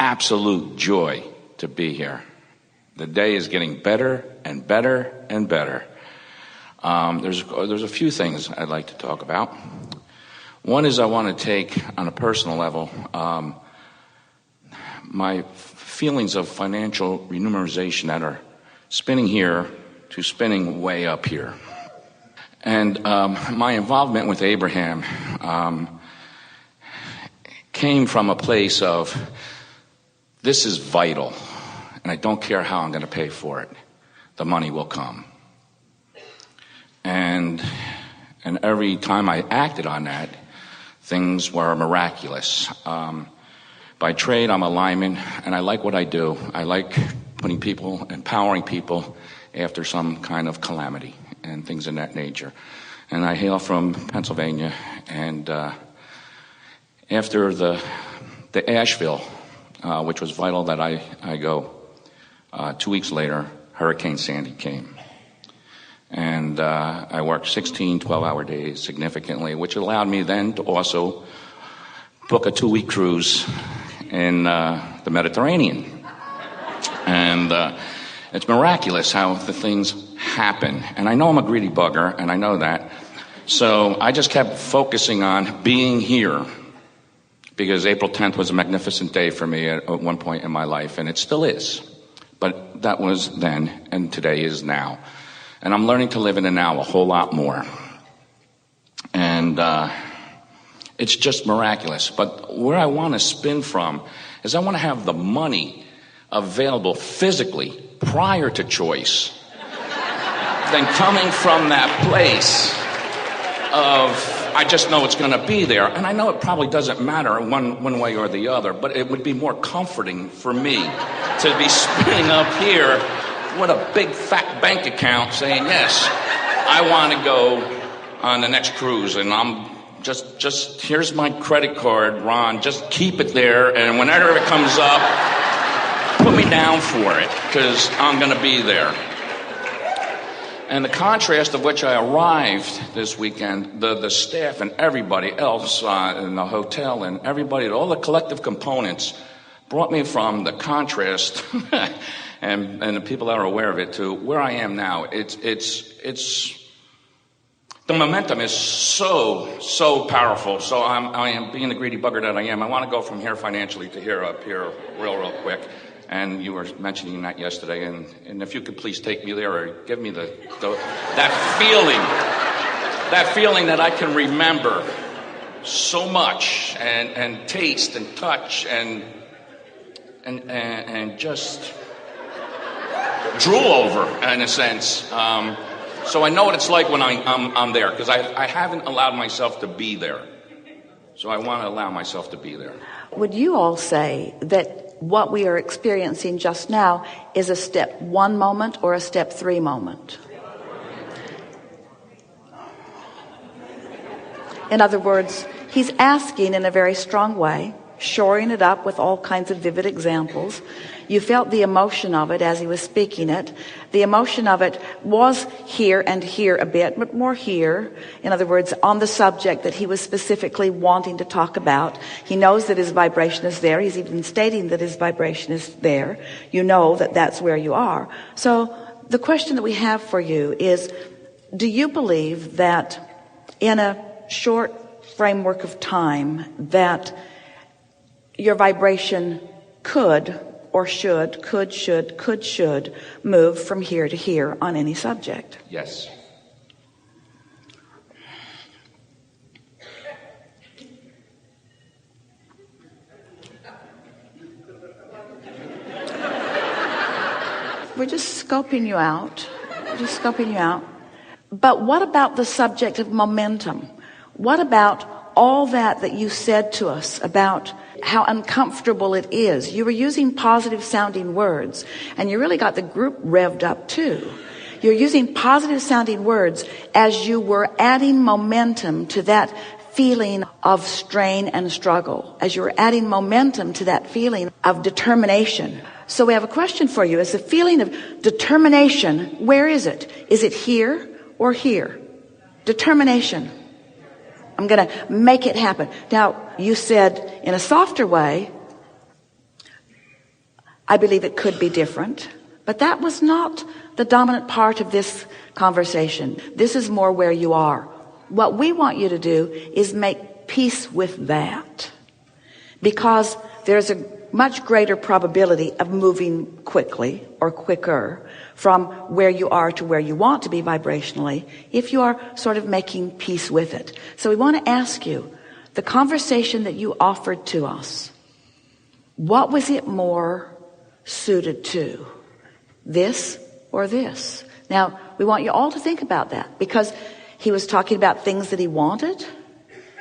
absolute joy to be here. The day is getting better and better and better. There's a few things I'd like to talk about. One is I want to take, on a personal level, my feelings of financial remuneration that are spinning here to spinning way up here. And my involvement with Abraham came from a place of, this is vital, and I don't care how I'm going to pay for it. The money will come. And every time I acted on that, things were miraculous. By trade, I'm a lineman, and I like what I do. I like empowering people after some kind of calamity and things of that nature. And I hail from Pennsylvania, and after the Asheville, which was vital that I go, 2 weeks later, Hurricane Sandy came. And I worked 16 12-hour days significantly, which allowed me then to also book a 2-week cruise in the Mediterranean. And it's miraculous how the things happen. And I know I'm a greedy bugger, and I know that. So I just kept focusing on being here, because April 10th was a magnificent day for me at one point in my life, and it still is. But that was then, and today is now. And I'm learning to live in the now a whole lot more. And it's just miraculous. But where I want to spin from is I want to have the money available physically prior to choice. Then coming from that place of, I just know it's going to be there. And I know it probably doesn't matter one way or the other, but it would be more comforting for me to be spinning up here with a big fat bank account saying, yes, I want to go on the next cruise, and I'm just here's my credit card, Ron, just keep it there, and whenever it comes up, put me down for it, because I'm going to be there. And the contrast of which I arrived this weekend, the staff and everybody else in the hotel and everybody, all the collective components, brought me from the contrast and the people that are aware of it to where I am now. It's the momentum is so powerful. So I am being the greedy bugger that I am. I want to go from here financially to here up here real quick. And you were mentioning that yesterday, and if you could please take me there or give me that feeling that I can remember so much and taste and touch and just drool over in a sense. So I know what it's like when I'm there, because I haven't allowed myself to be there. So I want to allow myself to be there. Would you all say that what we are experiencing just now is a step 1 moment or a step 3 moment? In other words, he's asking in a very strong way, shoring it up with all kinds of vivid examples. You felt the emotion of it as he was speaking it. The emotion of it was here and here a bit, but more here. In other words, on the subject that he was specifically wanting to talk about. He knows that his vibration is there. He's even stating that his vibration is there. You know that that's where you are. So the question that we have for you is, do you believe that in a short framework of time that your vibration could move from here to here on any subject? Yes. We're just scoping you out. But what about the subject of momentum? What about all that you said to us about how uncomfortable it is? You were using positive sounding words, and you really got the group revved up too. You're using positive sounding words as you were adding momentum to that feeling of strain and struggle, as you were adding momentum to that feeling of determination. So we have a question for you. Is the feeling of determination, where is it? Is it here or here? Determination. I'm going to make it happen. Now, you said in a softer way, I believe it could be different, but that was not the dominant part of this conversation. This is more where you are. What we want you to do is make peace with that, because there's a much greater probability of moving quickly or quicker from where you are to where you want to be vibrationally if you are sort of making peace with it. So we want to ask you, the conversation that you offered to us, what was it more suited to? This or this? Now, we want you all to think about that, because he was talking about things that he wanted,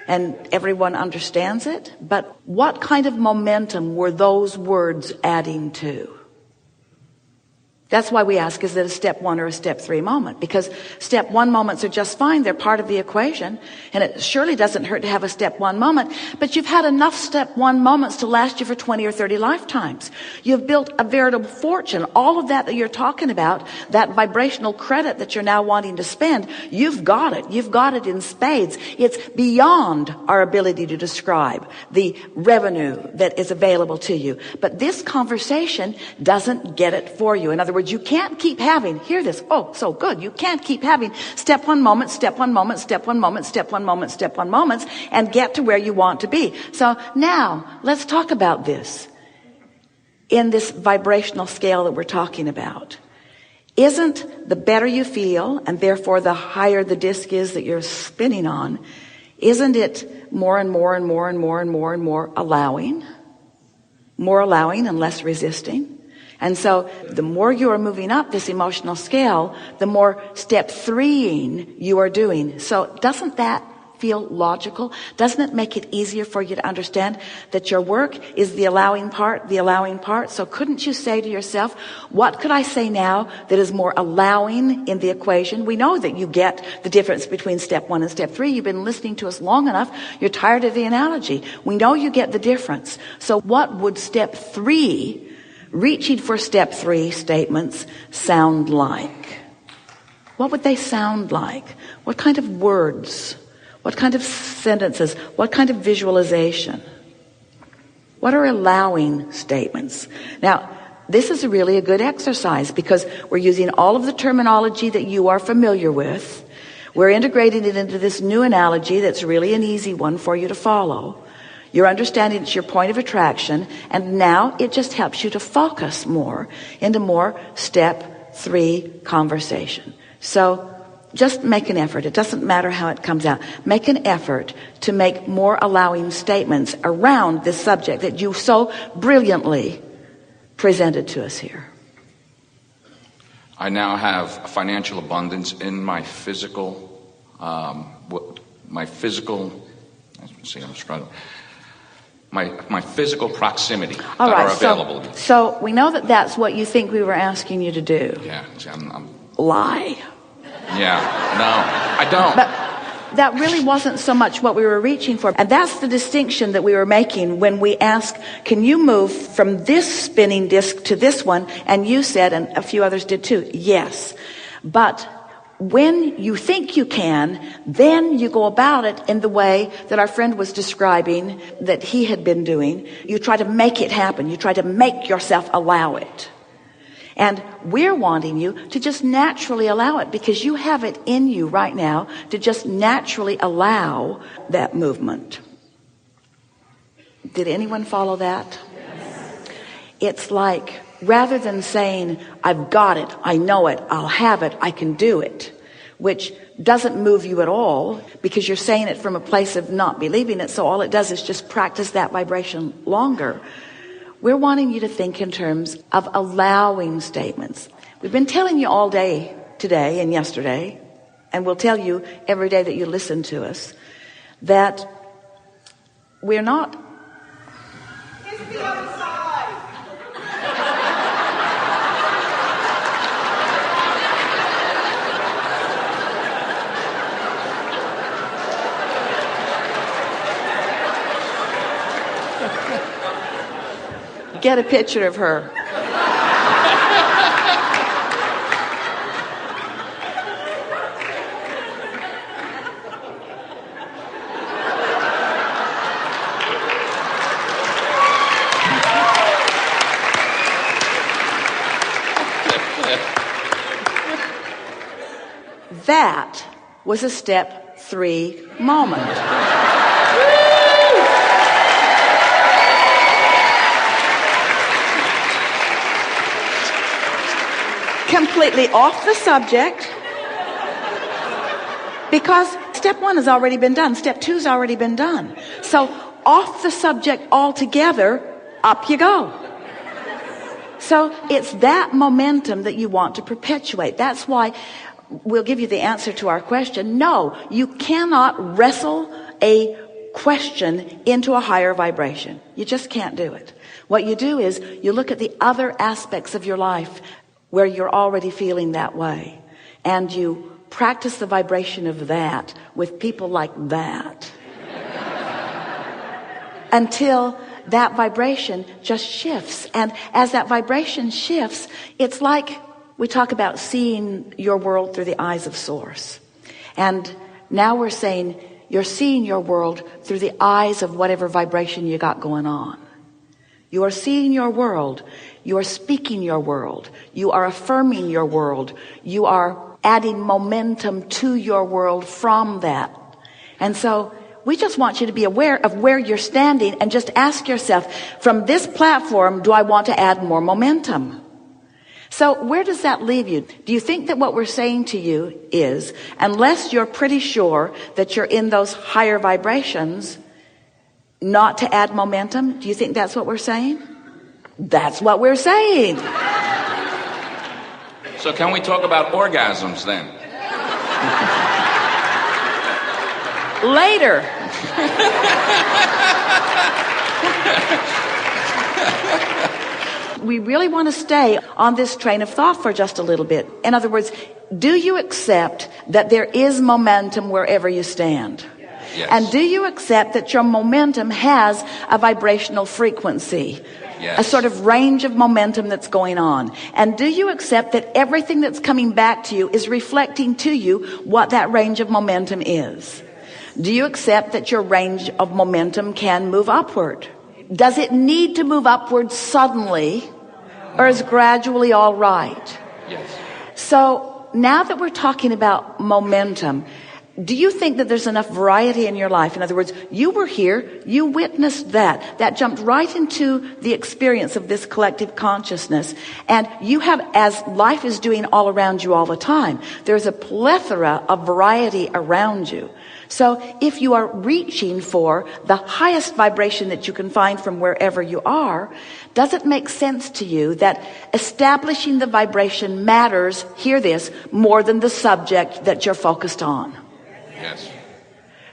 and everyone understands it. But what kind of momentum were those words adding to? That's why we ask, is it a step 1 or a step 3 moment? Because step 1 moments are just fine. They're part of the equation. And it surely doesn't hurt to have a step 1 moment. But you've had enough step 1 moments to last you for 20 or 30 lifetimes. You've built a veritable fortune. All of that you're talking about, that vibrational credit that you're now wanting to spend, you've got it. You've got it in spades. It's beyond our ability to describe the revenue that is available to you. But this conversation doesn't get it for you. In other words, you can't keep having, hear this, oh, so good. You can't keep having step 1 moment, step 1 moment, step 1 moment, step 1 moment, step 1 moments, and get to where you want to be. So now let's talk about this in this vibrational scale that we're talking about. Isn't the better you feel, and therefore the higher the disc is that you're spinning on, isn't it more and more and more and more and more and more allowing? More allowing and less resisting? And so the more you are moving up this emotional scale, the more step 3ing you are doing. So doesn't that feel logical? Doesn't it make it easier for you to understand that your work is the allowing part, the allowing part? So couldn't you say to yourself, what could I say now that is more allowing in the equation? We know that you get the difference between step 1 and step 3. You've been listening to us long enough. You're tired of the analogy. We know you get the difference. So what would step 3, reaching for step 3 statements, sound like? What would they sound like? What kind of words? What kind of sentences? What kind of visualization? What are allowing statements? Now, this is really a good exercise, because we're using all of the terminology that you are familiar with. We're integrating it into this new analogy that's really an easy one for you to follow. You're understanding it's your point of attraction, and now it just helps you to focus more into more step 3 conversation. So just make an effort. It doesn't matter how it comes out. Make an effort to make more allowing statements around this subject that you so brilliantly presented to us here. I now have financial abundance in my physical, let's see, I'm struggling. My physical proximity that are available. So we know that that's what you think we were asking you to do. Yeah, see, I'm lie. Yeah, no, I don't. But that really wasn't so much what we were reaching for. And that's the distinction that we were making when we asked, can you move from this spinning disc to this one? And you said, and a few others did too, yes. But when you think you can, then you go about it in the way that our friend was describing that he had been doing. You try to make it happen. You try to make yourself allow it. And we're wanting you to just naturally allow it, because you have it in you right now to just naturally allow that movement. Did anyone follow that? Yes. It's like, rather than saying, I've got it, I know it, I'll have it, I can do it, which doesn't move you at all, because you're saying it from a place of not believing it, so all it does is just practice that vibration longer. We're wanting you to think in terms of allowing statements. We've been telling you all day today and yesterday, and we'll tell you every day that you listen to us, that we're not... It's the other side. Get a picture of her. That was a step 3 moment. Completely off the subject, because step 1 has already been done. Step 2 has already been done. So off the subject altogether, up you go. So it's that momentum that you want to perpetuate. That's why we'll give you the answer to our question. No, you cannot wrestle a question into a higher vibration. You just can't do it. What you do is you look at the other aspects of your life where you're already feeling that way, and you practice the vibration of that with people like that until that vibration just shifts. And as that vibration shifts, it's like we talk about seeing your world through the eyes of Source. And now we're saying you're seeing your world through the eyes of whatever vibration you got going on. You are seeing your world. You are speaking your world. You are affirming your world. You are adding momentum to your world from that. And so we just want you to be aware of where you're standing and just ask yourself, from this platform, do I want to add more momentum? So where does that leave you? Do you think that what we're saying to you is, unless you're pretty sure that you're in those higher vibrations, not to add momentum? Do you think that's what we're saying? That's what we're saying. So can we talk about orgasms then? Later. We really want to stay on this train of thought for just a little bit. In other words, do you accept that there is momentum wherever you stand? Yes. And do you accept that your momentum has a vibrational frequency? Yes. A sort of range of momentum that's going on? And do you accept that everything that's coming back to you is reflecting to you what that range of momentum is? Do you accept that your range of momentum can move upward? Does it need to move upward suddenly, or is gradually all right? Yes. So now that we're talking about momentum, do you think that there's enough variety in your life? In other words, you were here, you witnessed that. That jumped right into the experience of this collective consciousness. And you have, as life is doing all around you all the time, there's a plethora of variety around you. So if you are reaching for the highest vibration that you can find from wherever you are, does it make sense to you that establishing the vibration matters, hear this, more than the subject that you're focused on? Yes.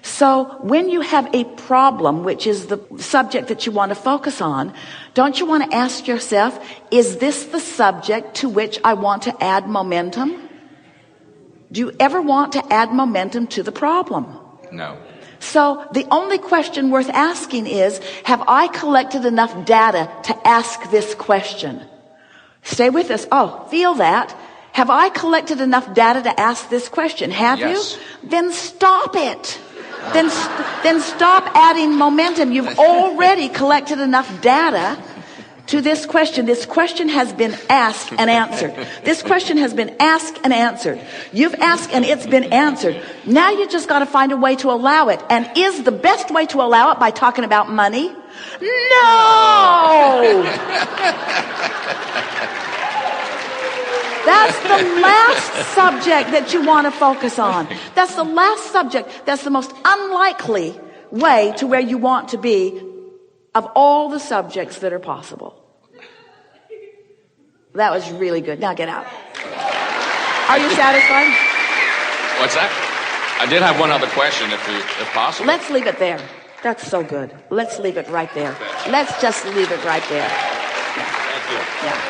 So when you have a problem, which is the subject that you want to focus on, don't you want to ask yourself, is this the subject to which I want to add momentum? Do you ever want to add momentum to the problem? No. So the only question worth asking is, have I collected enough data to ask this question? Stay with us. Oh, feel that. Have I collected enough data to ask this question? Have Yes. you? Then stop it. Then stop adding momentum. You've already collected enough data to this question. This question has been asked and answered. This question has been asked and answered. You've asked and it's been answered. Now you just got to find a way to allow it. And is the best way to allow it by talking about money? No! That's the last subject that you want to focus on. That's the last subject. That's the most unlikely way to where you want to be of all the subjects that are possible. That was really good. Now get out. Are you satisfied? What's that? I did have one other question, if possible. Let's leave it there. That's so good. Let's leave it right there. Let's just leave it right there. Thank you. Yeah.